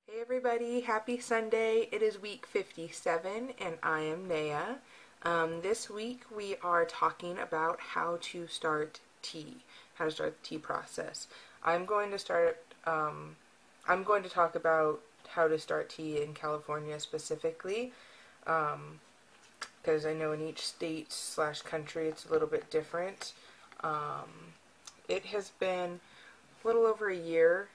Hey everybody, happy Sunday. It is week 57 and I am Nayah. This week we are talking about how to start tea, how to start the tea process. I'm going to start, I'm going to talk about how to start tea in California specifically, because I know in each state slash country it's a little bit different. It has been a little over a year,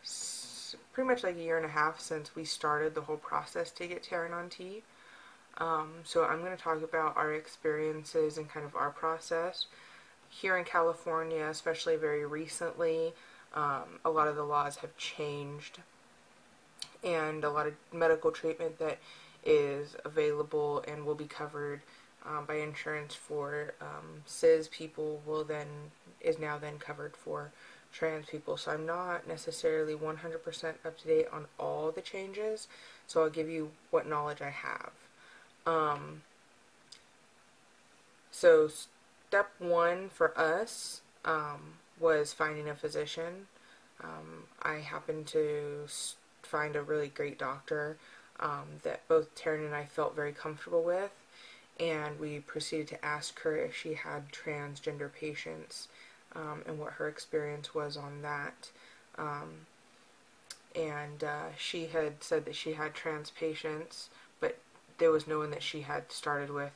pretty much like a year and a half since we started the whole process to get Taryn on tea. So I'm going to talk about our experiences and kind of our process. Here in California, especially very recently, a lot of the laws have changed, and a lot of medical treatment that is available and will be covered by insurance for cis people is now then covered for trans people. So I'm not necessarily 100% up to date on all the changes, so I'll give you what knowledge I have. So step one for us was finding a physician. I happened to find a really great doctor that both Taryn and I felt very comfortable with, and we proceeded to ask her if she had transgender patients and what her experience was on that. And she had said that she had trans patients, but there was no one that she had started with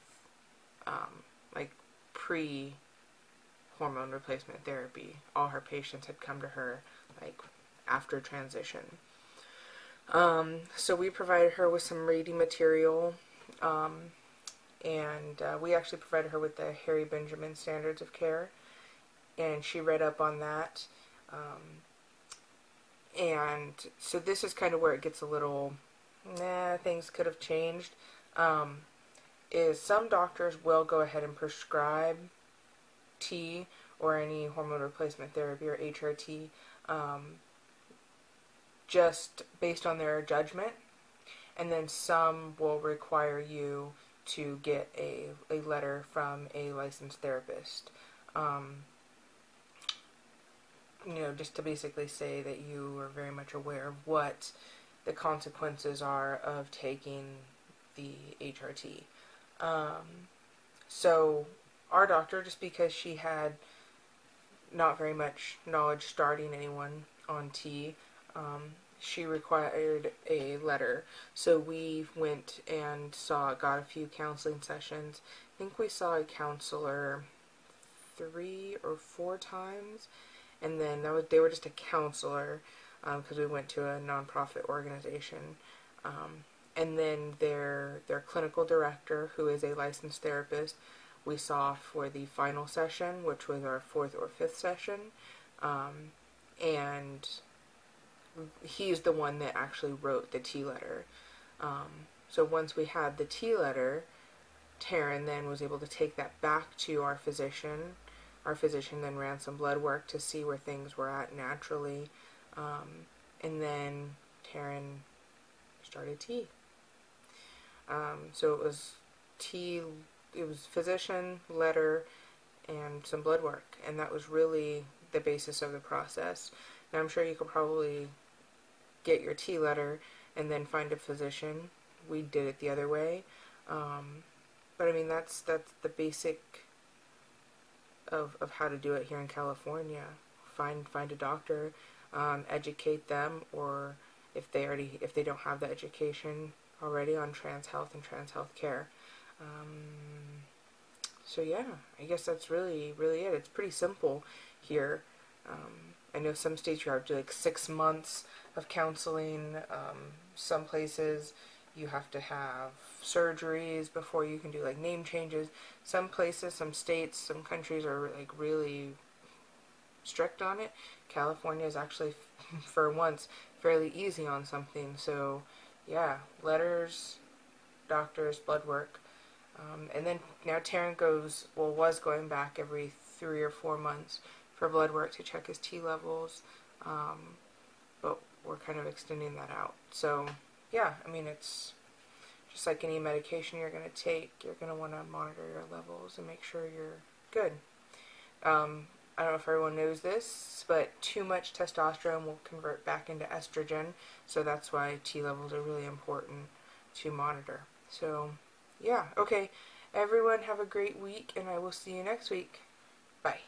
like pre-hormone replacement therapy. All her patients had come to her like after transition. So we provided her with some reading material, and we actually provided her with the Harry Benjamin Standards of Care, and she read up on that. And so this is kind of where it gets a little, things could have changed. Is some doctors will go ahead and prescribe T or any hormone replacement therapy or HRT just based on their judgment, and then some will require you to get a letter from a licensed therapist. Just to basically say that you are very much aware of what the consequences are of taking the HRT. So our doctor, just because she had not very much knowledge starting anyone on T, she required a letter. So we went and got a few counseling sessions. I think we saw a counselor 3 or 4 times, and then they were just a counselor because we went to a nonprofit organization. And then their clinical director, who is a licensed therapist, we saw for the final session, which was our 4th or 5th session. And he's the one that actually wrote the T letter. So once we had the T letter, Taryn then was able to take that back to our physician. Our physician then ran some blood work to see where things were at naturally. And then Taryn started T. So it was T, it was physician, letter, and some blood work. And that was really the basis of the process. Now I'm sure you could probably get your T letter and then find a physician. We did it the other way. But I mean, that's the basic of how to do it here in California. Find a doctor, educate them, or if they don't have the education already on trans health and trans health care. So yeah, I guess that's really it. It's pretty simple here. I know some states you have to do like 6 months of counseling. Some places you have to have surgeries before you can do like name changes. Some places, some states, some countries are like really strict on it. California is actually, for once, fairly easy on something. So yeah, letters, doctors, blood work. And then now Taryn was going back every 3 or 4 months for blood work to check his T levels. But we're kind of extending that out. So yeah, I mean, it's just like any medication you're going to take. You're going to want to monitor your levels and make sure you're good. I don't know if everyone knows this, but too much testosterone will convert back into estrogen, so that's why T levels are really important to monitor. So, yeah, okay. Everyone have a great week, and I will see you next week. Bye.